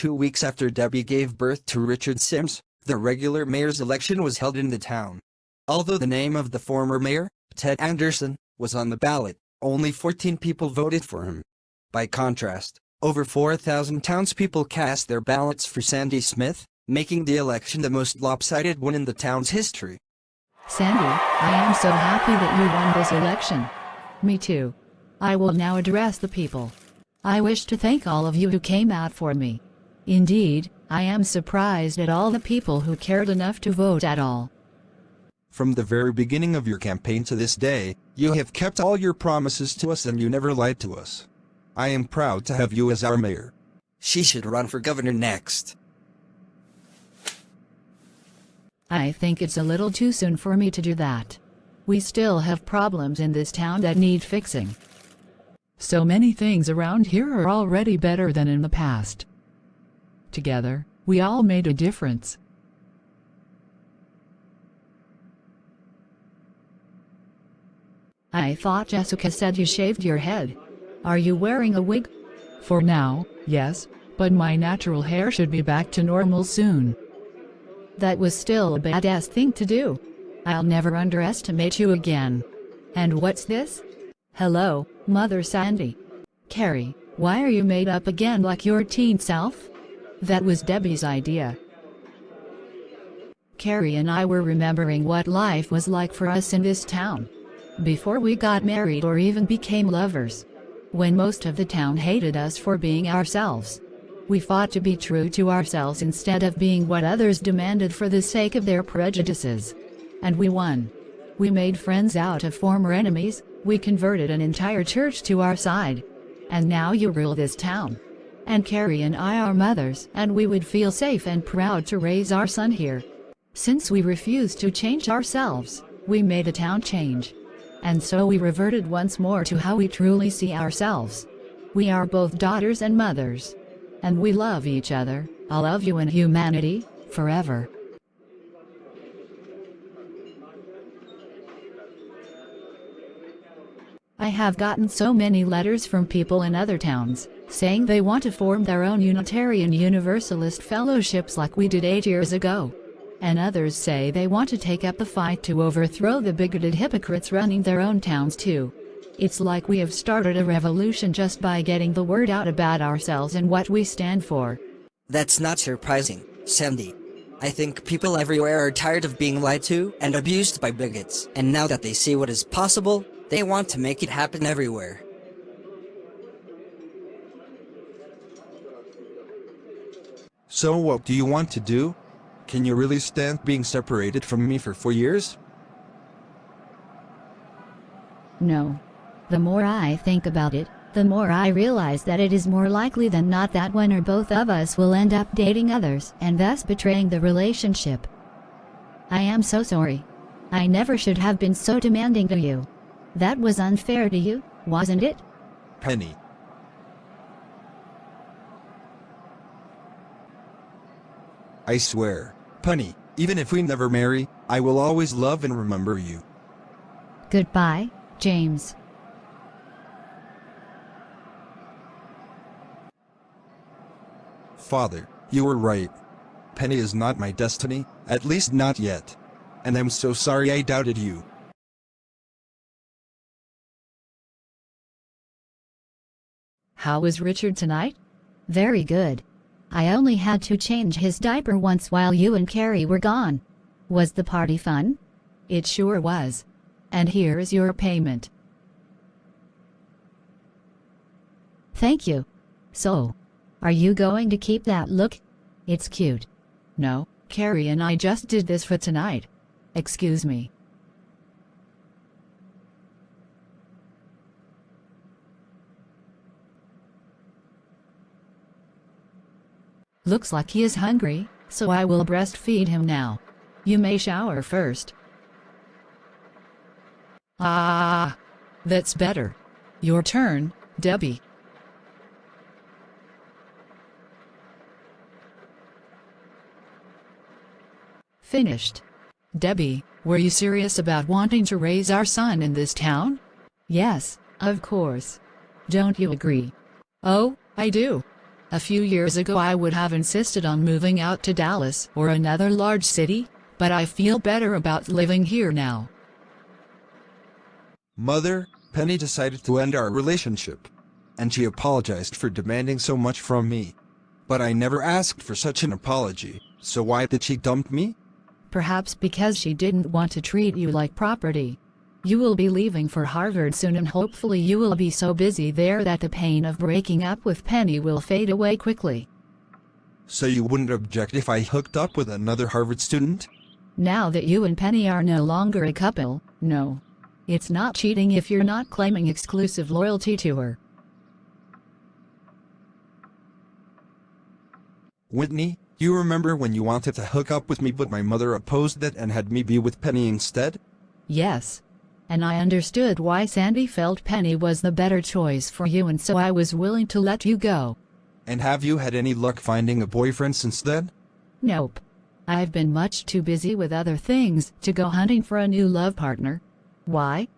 2 weeks after Debbie gave birth to Richard Sims, the regular mayor's election was held in the town. Although the name of the former mayor, Ted Anderson, was on the ballot, only 14 people voted for him. By contrast, over 4,000 townspeople cast their ballots for Sandy Smith, making the election the most lopsided one in the town's history. Sandy, I am so happy that you won this election. Me too. I will now address the people. I wish to thank all of you who came out for me. Indeed, I am surprised at all the people who cared enough to vote at all. From the very beginning of your campaign to this day, you have kept all your promises to us and you never lied to us. I am proud to have you as our mayor. She should run for governor next. I think it's a little too soon for me to do that. We still have problems in this town that need fixing. So many things around here are already better than in the past. Together, we all made a difference. I thought Jessica said you shaved your head. Are you wearing a wig? For now, yes, but my natural hair should be back to normal soon. That was still a badass thing to do. I'll never underestimate you again. And what's this? Hello, Mother Sandy. Carrie, why are you made up again like your teen self? That was Debbie's idea. Carrie and I were remembering what life was like for us in this town. Before we got married or even became lovers. When most of the town hated us for being ourselves. We fought to be true to ourselves instead of being what others demanded for the sake of their prejudices. And we won. We made friends out of former enemies, we converted an entire church to our side. And now you rule this town. And Carrie and I are mothers, and we would feel safe and proud to raise our son here. Since we refused to change ourselves, we made a town change. And so we reverted once more to how we truly see ourselves. We are both daughters and mothers. And we love each other. I love you and humanity, forever. I have gotten so many letters from people in other towns, saying they want to form their own Unitarian Universalist fellowships like we did 8 years ago. And others say they want to take up the fight to overthrow the bigoted hypocrites running their own towns too. It's like we have started a revolution just by getting the word out about ourselves and what we stand for. That's not surprising, Sandy. I think people everywhere are tired of being lied to and abused by bigots, and now that they see what is possible, they want to make it happen everywhere. So what do you want to do? Can you really stand being separated from me for 4 years? No. The more I think about it, the more I realize that it is more likely than not that one or both of us will end up dating others and thus betraying the relationship. I am so sorry. I never should have been so demanding to you. That was unfair to you, wasn't it? Penny. I swear, Penny, even if we never marry, I will always love and remember you. Goodbye, James. Father, you were right. Penny is not my destiny, at least not yet. And I'm so sorry I doubted you. How was Richard tonight? Very good. I only had to change his diaper once while you and Carrie were gone. Was the party fun? It sure was. And here's your payment. Thank you. So, are you going to keep that look? It's cute. No, Carrie and I just did this for tonight. Excuse me. Looks like he is hungry, so I will breastfeed him now. You may shower first. Ah, that's better. Your turn, Debbie. Finished. Debbie, were you serious about wanting to raise our son in this town? Yes, of course. Don't you agree? Oh, I do. A few years ago I would have insisted on moving out to Dallas or another large city, but I feel better about living here now. Mother, Penny decided to end our relationship, and she apologized for demanding so much from me. But I never asked for such an apology, so why did she dump me? Perhaps because she didn't want to treat you like property. You will be leaving for Harvard soon, and hopefully you will be so busy there that the pain of breaking up with Penny will fade away quickly. So you wouldn't object if I hooked up with another Harvard student? Now that you and Penny are no longer a couple, no. It's not cheating if you're not claiming exclusive loyalty to her. Whitney, you remember when you wanted to hook up with me but my mother opposed it and had me be with Penny instead? Yes. And I understood why Sandy felt Penny was the better choice for you, and so I was willing to let you go. And have you had any luck finding a boyfriend since then? Nope. I've been much too busy with other things to go hunting for a new love partner. Why?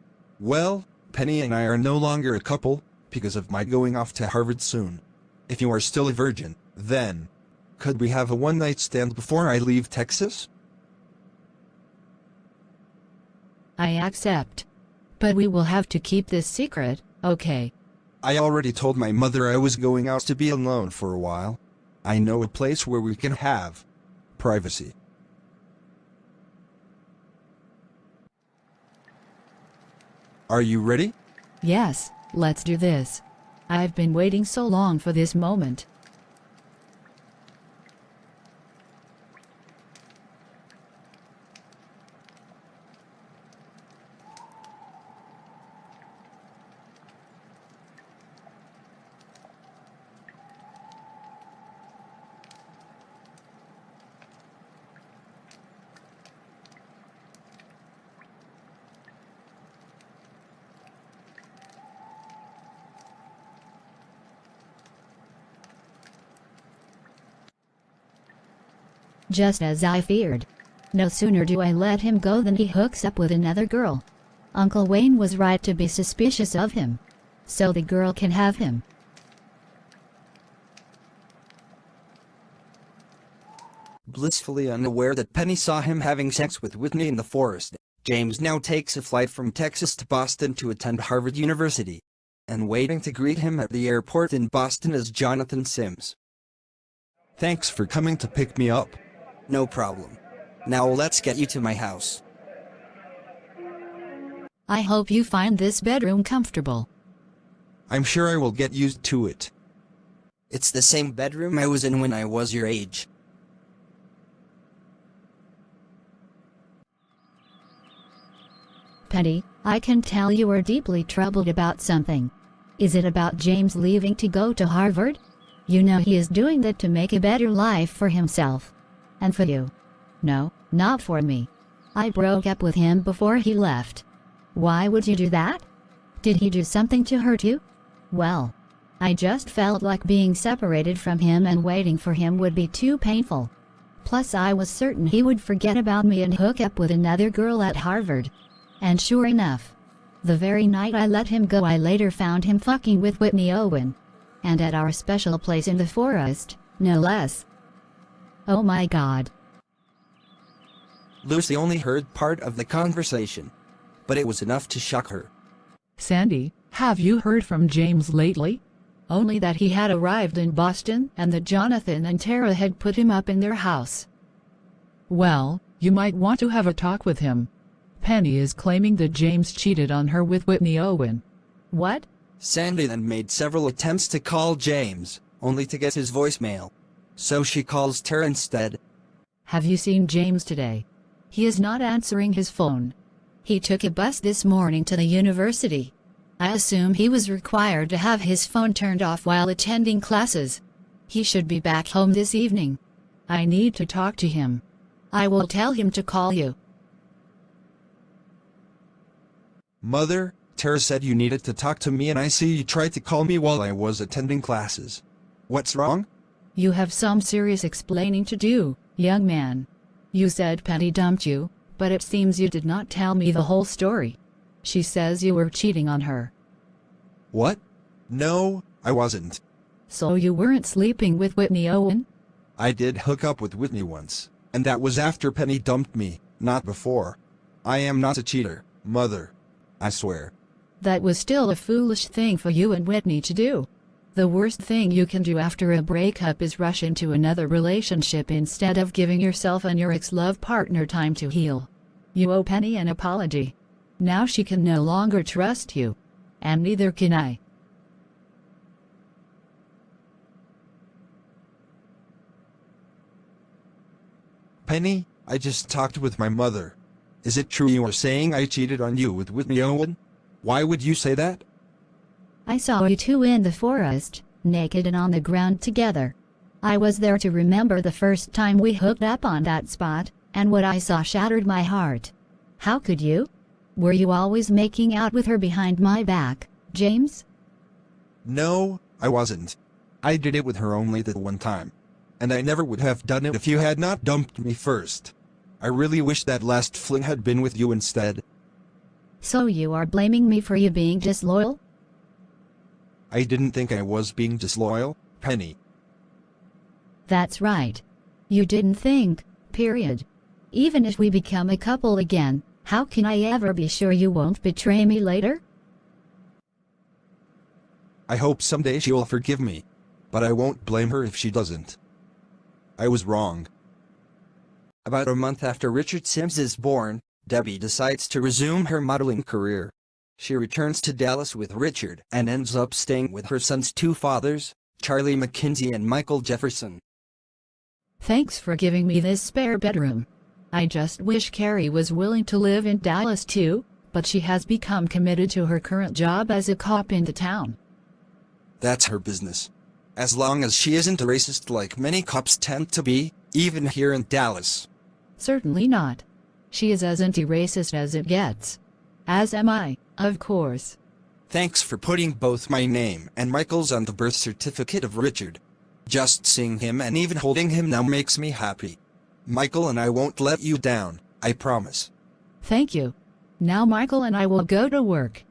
Well, Penny and I are no longer a couple, because of my going off to Harvard soon. If you are still a virgin, then could we have a one-night stand before I leave Texas? I accept. But we will have to keep this secret, okay? I already told my mother I was going out to be alone for a while. I know a place where we can have privacy. Are you ready? Yes, let's do this. I've been waiting so long for this moment. Just as I feared. No sooner do I let him go than he hooks up with another girl. Uncle Wayne was right to be suspicious of him. So the girl can have him. Blissfully unaware that Penny saw him having sex with Whitney in the forest, James now takes a flight from Texas to Boston to attend Harvard University. And waiting to greet him at the airport in Boston is Jonathan Sims. Thanks for coming to pick me up. No problem. Now let's get you to my house. I hope you find this bedroom comfortable. I'm sure I will get used to it. It's the same bedroom I was in when I was your age. Penny, I can tell you are deeply troubled about something. Is it about James leaving to go to Harvard? You know he is doing that to make a better life for himself. And for you. No, not for me. I broke up with him before he left. Why would you do that? Did he do something to hurt you? Well, I just felt like being separated from him and waiting for him would be too painful. Plus I was certain he would forget about me and hook up with another girl at Harvard. And sure enough, the very night I let him go I later found him fucking with Whitney Owen. And at our special place in the forest, no less. Oh my God. Lucy only heard part of the conversation, but it was enough to shock her. Sandy, have you heard from James lately? Only that he had arrived in Boston and that Jonathan and Tara had put him up in their house. Well, you might want to have a talk with him. Penny is claiming that James cheated on her with Whitney Owen. What? Sandy then made several attempts to call James, only to get his voicemail. So she calls Tara instead. Have you seen James today? He is not answering his phone. He took a bus this morning to the university. I assume he was required to have his phone turned off while attending classes. He should be back home this evening. I need to talk to him. I will tell him to call you. Mother, Tara said you needed to talk to me and I see you tried to call me while I was attending classes. What's wrong? You have some serious explaining to do, young man. You said Penny dumped you, but it seems you did not tell me the whole story. She says you were cheating on her. What? No, I wasn't. So you weren't sleeping with Whitney Owen? I did hook up with Whitney once, and that was after Penny dumped me, not before. I am not a cheater, Mother. I swear. That was still a foolish thing for you and Whitney to do. The worst thing you can do after a breakup is rush into another relationship instead of giving yourself and your ex-love partner time to heal. You owe Penny an apology. Now she can no longer trust you. And neither can I. Penny, I just talked with my mother. Is it true you are saying I cheated on you with Whitney Owen? Why would you say that? I saw you two in the forest, naked and on the ground together. I was there to remember the first time we hooked up on that spot, and what I saw shattered my heart. How could you? Were you always making out with her behind my back, James? No, I wasn't. I did it with her only that one time. And I never would have done it if you had not dumped me first. I really wish that last fling had been with you instead. So you are blaming me for you being disloyal? I didn't think I was being disloyal, Penny. That's right. You didn't think, period. Even if we become a couple again, how can I ever be sure you won't betray me later? I hope someday she will forgive me. But I won't blame her if she doesn't. I was wrong. About a month after Richard Sims is born, Debbie decides to resume her modeling career. She returns to Dallas with Richard and ends up staying with her son's two fathers, Charlie McKenzie and Michael Jefferson. Thanks for giving me this spare bedroom. I just wish Carrie was willing to live in Dallas too, but she has become committed to her current job as a cop in the town. That's her business. As long as she isn't a racist like many cops tend to be, even here in Dallas. Certainly not. She is as anti-racist as it gets. As am I, of course. Thanks for putting both my name and Michael's on the birth certificate of Richard. Just seeing him and even holding him now makes me happy. Michael and I won't let you down, I promise. Thank you. Now Michael and I will go to work.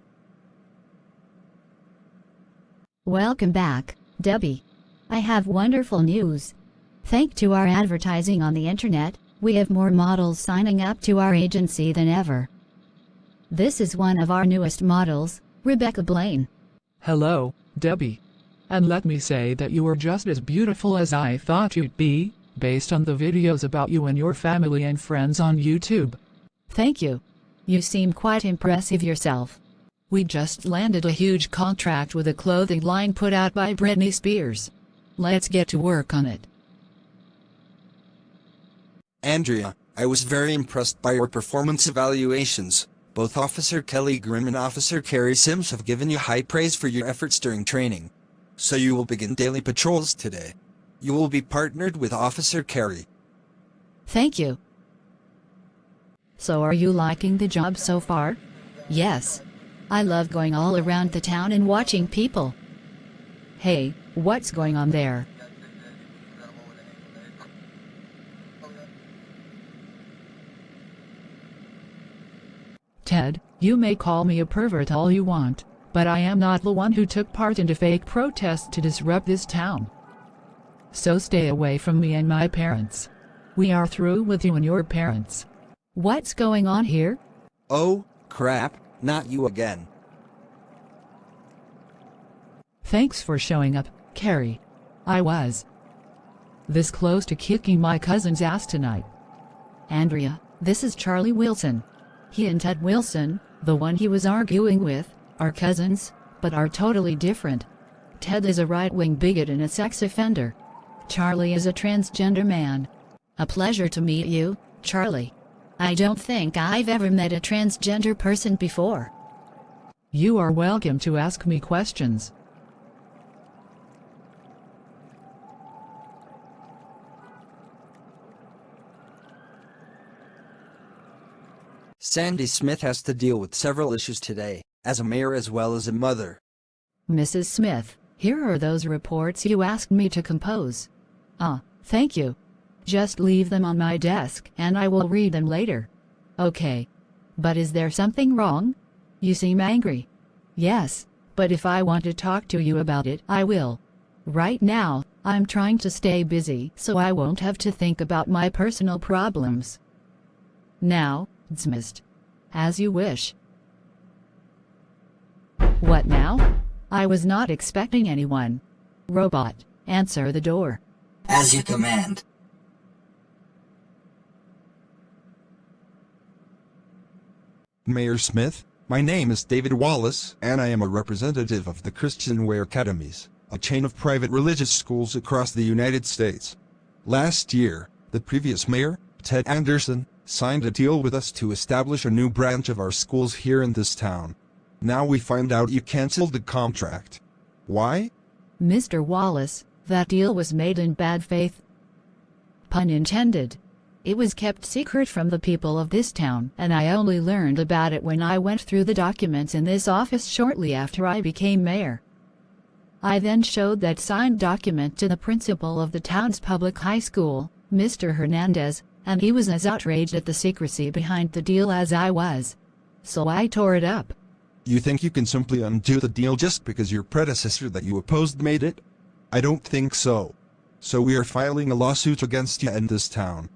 Welcome back, Debbie. I have wonderful news. Thanks to our advertising on the internet, we have more models signing up to our agency than ever. This is one of our newest models, Rebecca Blaine. Hello, Debbie. And let me say that you are just as beautiful as I thought you'd be, based on the videos about you and your family and friends on YouTube. Thank you. You seem quite impressive yourself. We just landed a huge contract with a clothing line put out by Britney Spears. Let's get to work on it. Andrea, I was very impressed by your performance evaluations. Both Officer Kelly Grimm and Officer Carrie Sims have given you high praise for your efforts during training. So you will begin daily patrols today. You will be partnered with Officer Carrie. Thank you. So are you liking the job so far? Yes. I love going all around the town and watching people. Hey, what's going on there? Ted, you may call me a pervert all you want, but I am not the one who took part in a fake protest to disrupt this town. So stay away from me and my parents. We are through with you and your parents. What's going on here? Oh, crap, not you again. Thanks for showing up, Carrie. I was this close to kicking my cousin's ass tonight. Andrea, this is Charlie Wilson. He and Ted Wilson, the one he was arguing with, are cousins, but are totally different. Ted is a right-wing bigot and a sex offender. Charlie is a transgender man. A pleasure to meet you, Charlie. I don't think I've ever met a transgender person before. You are welcome to ask me questions. Sandy Smith has to deal with several issues today, as a mayor as well as a mother. Mrs. Smith, here are those reports you asked me to compose. Thank you. Just leave them on my desk and I will read them later. Okay. But is there something wrong? You seem angry. Yes, but if I want to talk to you about it, I will. Right now, I'm trying to stay busy so I won't have to think about my personal problems. Now, dismissed. As you wish. What now? I was not expecting anyone. Robot, answer the door. As you command. Mayor Smith, my name is David Wallace, and I am a representative of the Christian Way Academies, a chain of private religious schools across the United States. Last year, the previous mayor, Ted Anderson, signed a deal with us to establish a new branch of our schools here in this town. Now we find out you canceled the contract. Why? Mr. Wallace, that deal was made in bad faith. Pun intended. It was kept secret from the people of this town, and I only learned about it when I went through the documents in this office shortly after I became mayor. I then showed that signed document to the principal of the town's public high school, Mr. Hernandez, and he was as outraged at the secrecy behind the deal as I was. So I tore it up. You think you can simply undo the deal just because your predecessor that you opposed made it? I don't think so. So we are filing a lawsuit against you in this town.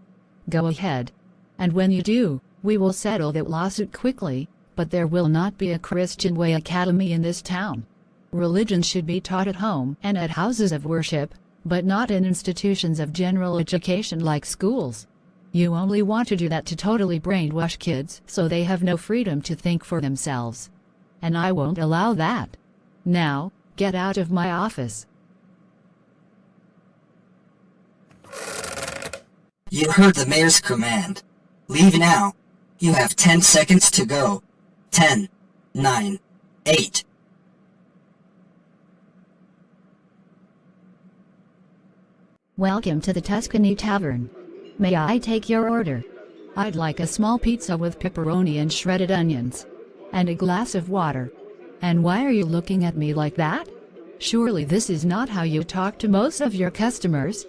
Go ahead. And when you do, we will settle that lawsuit quickly, but there will not be a Christian Way Academy in this town. Religion should be taught at home and at houses of worship, but not in institutions of general education like schools. You only want to do that to totally brainwash kids so they have no freedom to think for themselves. And I won't allow that. Now, get out of my office. You heard the mayor's command. Leave now. You have 10 seconds to go. 10, 9, 8. Welcome to the Tuscany Tavern. May I take your order? I'd like a small pizza with pepperoni and shredded onions. And a glass of water. And why are you looking at me like that? Surely this is not how you talk to most of your customers.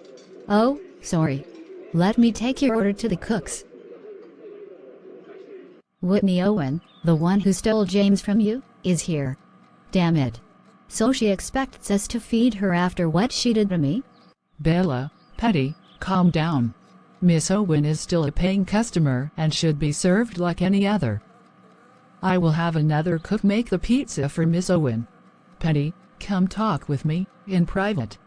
Oh, sorry. Let me take your order to the cooks. Whitney Owen, the one who stole James from you, is here. Damn it. So she expects us to feed her after what she did to me? Bella, Patty, calm down. Miss Owen is still a paying customer and should be served like any other. I will have another cook make the pizza for Miss Owen. Patty, come talk with me, in private.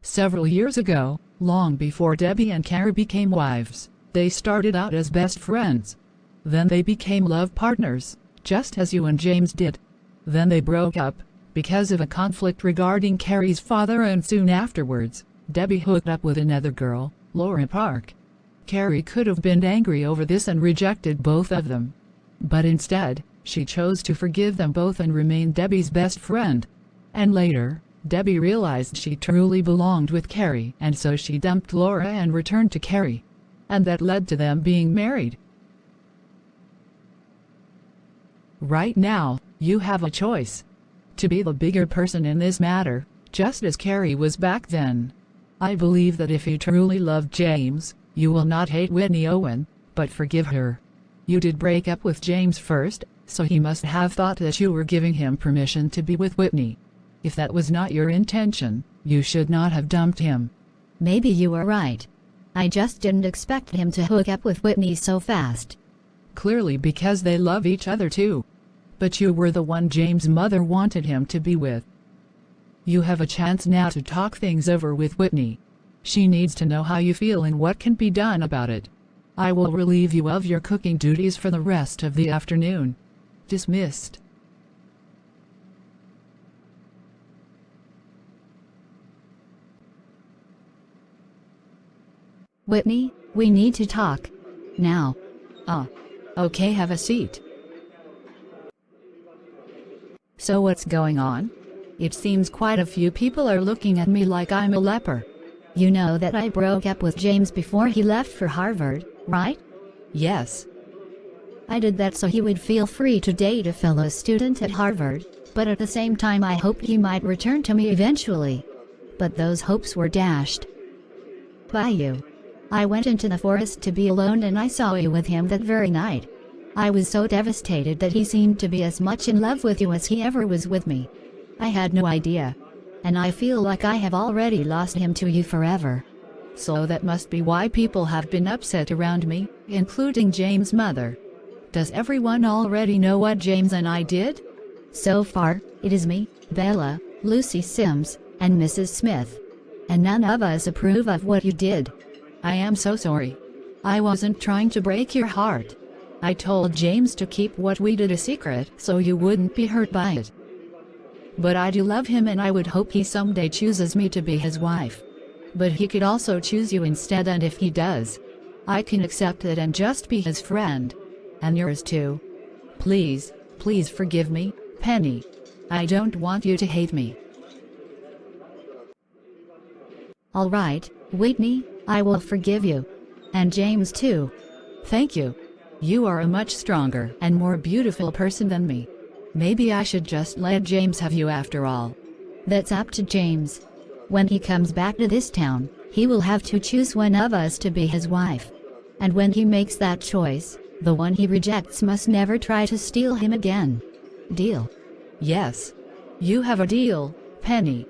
Several years ago, long before Debbie and Carrie became wives, they started out as best friends. Then they became love partners, just as you and James did. Then they broke up, because of a conflict regarding Carrie's father, and soon afterwards, Debbie hooked up with another girl, Laura Park. Carrie could have been angry over this and rejected both of them. But instead, she chose to forgive them both and remain Debbie's best friend. And later, Debbie realized she truly belonged with Carrie, and so she dumped Laura and returned to Carrie. And that led to them being married. Right now, you have a choice. To be the bigger person in this matter, just as Carrie was back then. I believe that if you truly love James, you will not hate Whitney Owen, but forgive her. You did break up with James first, so he must have thought that you were giving him permission to be with Whitney. If that was not your intention, you should not have dumped him. Maybe you are right. I just didn't expect him to hook up with Whitney so fast. Clearly because they love each other too. But you were the one James' mother wanted him to be with. You have a chance now to talk things over with Whitney. She needs to know how you feel and what can be done about it. I will relieve you of your cooking duties for the rest of the afternoon. Dismissed. Whitney, we need to talk. Now. Okay, have a seat. So what's going on? It seems quite a few people are looking at me like I'm a leper. You know that I broke up with James before he left for Harvard, right? Yes. I did that so he would feel free to date a fellow student at Harvard, but at the same time I hoped he might return to me eventually. But those hopes were dashed by you. I went into the forest to be alone and I saw you with him that very night. I was so devastated that he seemed to be as much in love with you as he ever was with me. I had no idea. And I feel like I have already lost him to you forever. So that must be why people have been upset around me, including James' mother. Does everyone already know what James and I did? So far, it is me, Bella, Lucy Sims, and Mrs. Smith. And none of us approve of what you did. I am so sorry. I wasn't trying to break your heart. I told James to keep what we did a secret so you wouldn't be hurt by it. But I do love him and I would hope he someday chooses me to be his wife. But he could also choose you instead, and if he does, I can accept it and just be his friend. And yours too. Please, please forgive me, Penny. I don't want you to hate me. All right, Whitney, I will forgive you. And James too. Thank you. You are a much stronger and more beautiful person than me. Maybe I should just let James have you after all. That's up to James. When he comes back to this town, he will have to choose one of us to be his wife. And when he makes that choice, the one he rejects must never try to steal him again. Deal? Yes. You have a deal, Penny.